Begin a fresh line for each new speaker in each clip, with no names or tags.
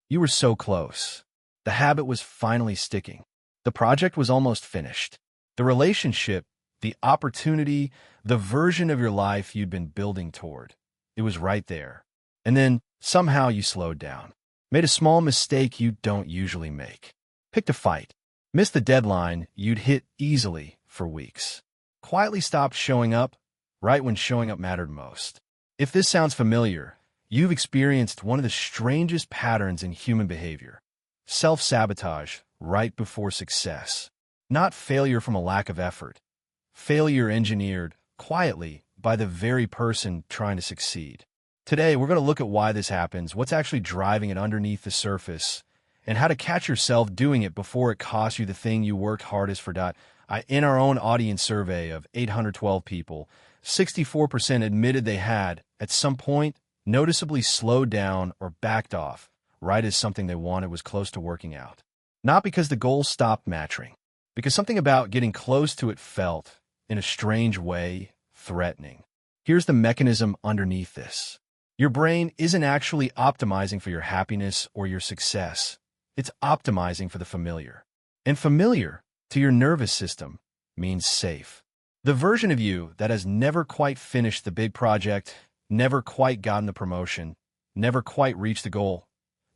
You were so close. The habit was finally sticking. The project was almost finished. The relationship, the opportunity, the version of your life you'd been building toward. It was right there. And then, somehow you slowed down. Made a small mistake you don't usually make. Picked a fight. Missed the deadline you'd hit easily for weeks. Quietly stopped showing up right when showing up mattered most. If this sounds familiar, you've experienced one of the strangest patterns in human behavior. Self-sabotage right before success. Not failure from a lack of effort. Failure engineered quietly by the very person trying to succeed. Today, we're going to look at why this happens, what's actually driving it underneath the surface, and how to catch yourself doing it before it costs you the thing you worked hardest for. In our own audience survey of 812 people, 64% admitted they had, at some point, noticeably slowed down or backed off, right as something they wanted was close to working out. Not because the goal stopped matching, because something about getting close to it felt, in a strange way, threatening. Here's the mechanism underneath this. Your brain isn't actually optimizing for your happiness or your success. It's optimizing for the familiar. And familiar, to your nervous system, means safe. The version of you that has never quite finished the big project, never quite gotten the promotion, never quite reached the goal,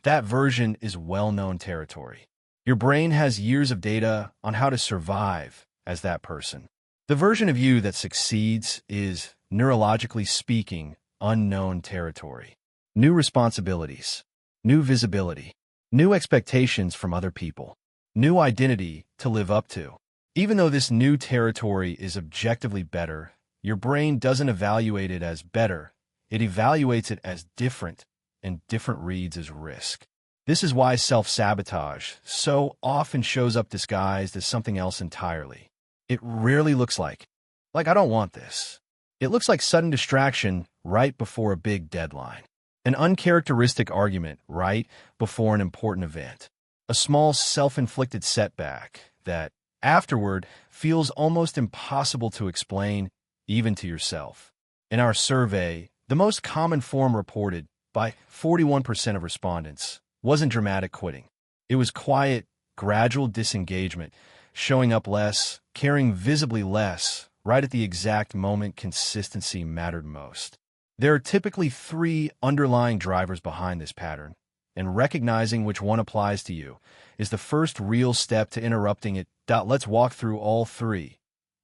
that version is well-known territory. Your brain has years of data on how to survive as that person. The version of you that succeeds is, neurologically speaking, unknown territory. New responsibilities, new visibility, new expectations from other people, new identity to live up to. Even though this new territory is objectively better, your brain doesn't evaluate it as better. It evaluates it as different, and different reads as risk. This is why self-sabotage so often shows up disguised as something else entirely. It rarely looks like I don't want this. It looks like sudden distraction right before a big deadline. An uncharacteristic argument right before an important event. A small self-inflicted setback that, afterward, feels almost impossible to explain, even to yourself. In our survey, the most common form reported by 41% of respondents wasn't dramatic quitting. It was quiet, gradual disengagement, showing up less, caring visibly less, right at the exact moment consistency mattered most. There are typically three underlying drivers behind this pattern, and recognizing which one applies to you is the first real step to interrupting it. Let's walk through all three.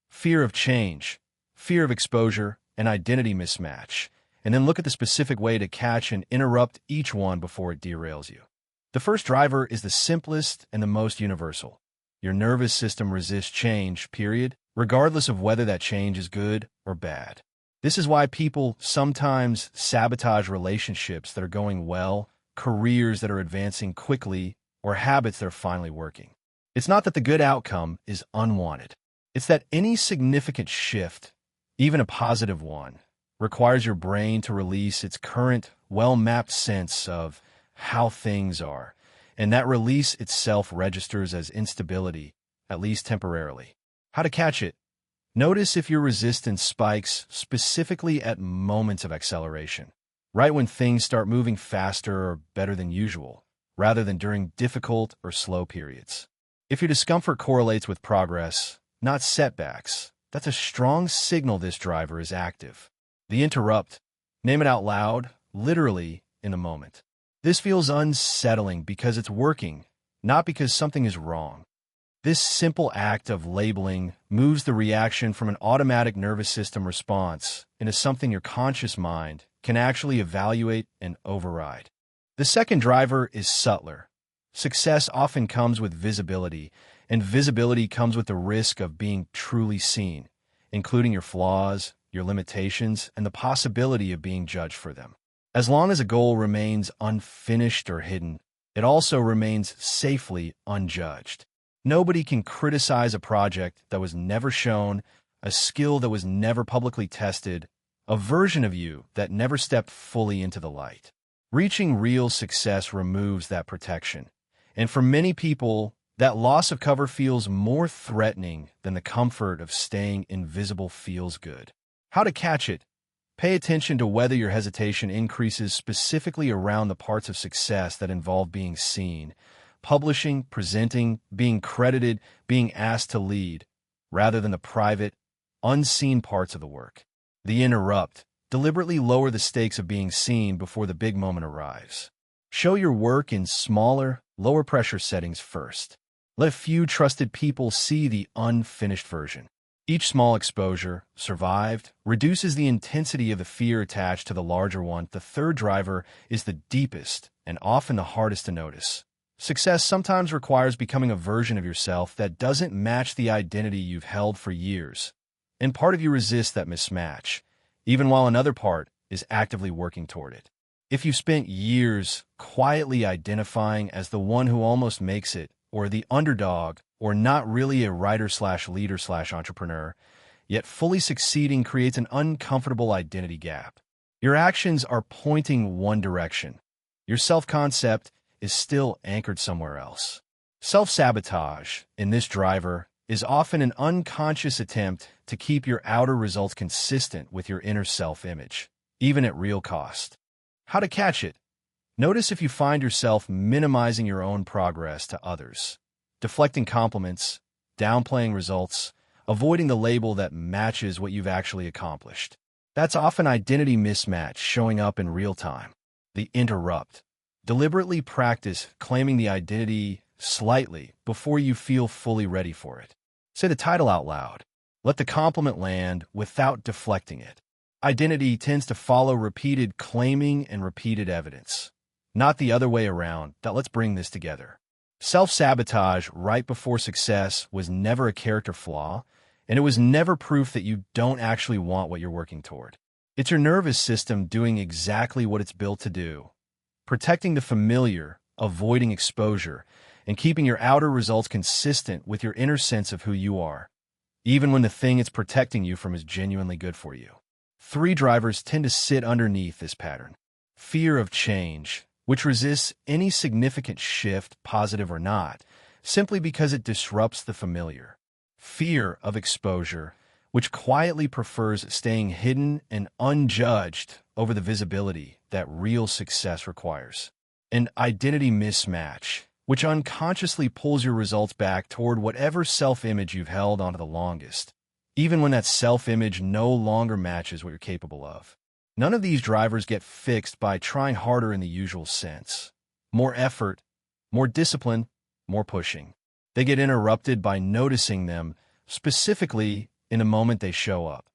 Fear of change, fear of exposure, and identity mismatch, and then look at the specific way to catch and interrupt each one before it derails you. The first driver is the simplest and the most universal. Your nervous system resists change, period, regardless of whether that change is good or bad. This is why people sometimes sabotage relationships that are going well, careers that are advancing quickly, or habits that are finally working. It's not that the good outcome is unwanted. It's that any significant shift, even a positive one, requires your brain to release its current, well-mapped sense of how things are, and that release itself registers as instability, at least temporarily. How to catch it? Notice if your resistance spikes specifically at moments of acceleration, right when things start moving faster or better than usual, rather than during difficult or slow periods. If your discomfort correlates with progress, not setbacks, that's a strong signal this driver is active. The interrupt, name it out loud, literally in the moment. This feels unsettling because it's working, not because something is wrong. This simple act of labeling moves the reaction from an automatic nervous system response into something your conscious mind can actually evaluate and override. The second driver is subtler. Success often comes with visibility, and visibility comes with the risk of being truly seen, including your flaws, your limitations, and the possibility of being judged for them. As long as a goal remains unfinished or hidden, it also remains safely unjudged. Nobody can criticize a project that was never shown, a skill that was never publicly tested, a version of you that never stepped fully into the light. Reaching real success removes that protection. And for many people, that loss of cover feels more threatening than the comfort of staying invisible feels good. How to catch it? Pay attention to whether your hesitation increases specifically around the parts of success that involve being seen, publishing, presenting, being credited, being asked to lead, rather than the private, unseen parts of the work. The interrupt. Deliberately lower the stakes of being seen before the big moment arrives. Show your work in smaller, lower-pressure settings first. Let a few trusted people see the unfinished version. Each small exposure, survived, reduces the intensity of the fear attached to the larger one. The third driver is the deepest and often the hardest to notice. Success sometimes requires becoming a version of yourself that doesn't match the identity you've held for years. And part of you resists that mismatch, even while another part is actively working toward it. If you've spent years quietly identifying as the one who almost makes it, or the underdog, or not really a writer/leader/entrepreneur, yet fully succeeding creates an uncomfortable identity gap. Your actions are pointing one direction. Your self-concept is still anchored somewhere else. Self-sabotage, in this driver, is often an unconscious attempt to keep your outer results consistent with your inner self-image, even at real cost. How to catch it? Notice if you find yourself minimizing your own progress to others, deflecting compliments, downplaying results, avoiding the label that matches what you've actually accomplished. That's often identity mismatch showing up in real time. The interrupt. Deliberately practice claiming the identity slightly before you feel fully ready for it. Say the title out loud. Let the compliment land without deflecting it. Identity tends to follow repeated claiming and repeated evidence, not the other way around. Let's bring this together. Self-sabotage right before success was never a character flaw, and it was never proof that you don't actually want what you're working toward. It's your nervous system doing exactly what it's built to do, protecting the familiar, avoiding exposure, and keeping your outer results consistent with your inner sense of who you are, even when the thing it's protecting you from is genuinely good for you. 3 drivers tend to sit underneath this pattern. Fear of change, which resists any significant shift, positive or not, simply because it disrupts the familiar. Fear of exposure, which quietly prefers staying hidden and unjudged over the visibility that real success requires. And identity mismatch, which unconsciously pulls your results back toward whatever self-image you've held onto the longest, even when that self-image no longer matches what you're capable of. None of these drivers get fixed by trying harder in the usual sense. More effort, more discipline, more pushing. They get interrupted by noticing them, specifically in the moment they show up.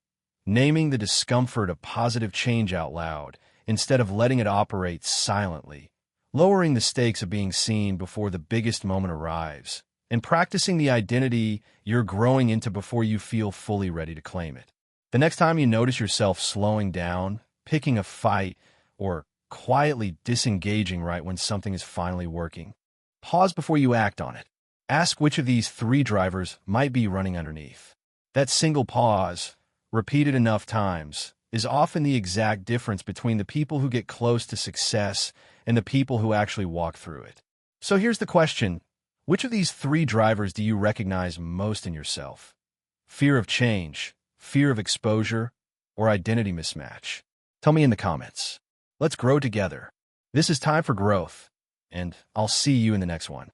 Naming the discomfort of positive change out loud, instead of letting it operate silently. Lowering the stakes of being seen before the biggest moment arrives. And practicing the identity you're growing into before you feel fully ready to claim it. The next time you notice yourself slowing down, picking a fight, or quietly disengaging right when something is finally working, pause before you act on it. Ask which of these 3 drivers might be running underneath. That single pause, repeated enough times, is often the exact difference between the people who get close to success and the people who actually walk through it. So here's the question. Which of these 3 drivers do you recognize most in yourself? Fear of change, fear of exposure, or identity mismatch? Tell me in the comments. Let's grow together. This is Time for Growth, and I'll see you in the next one.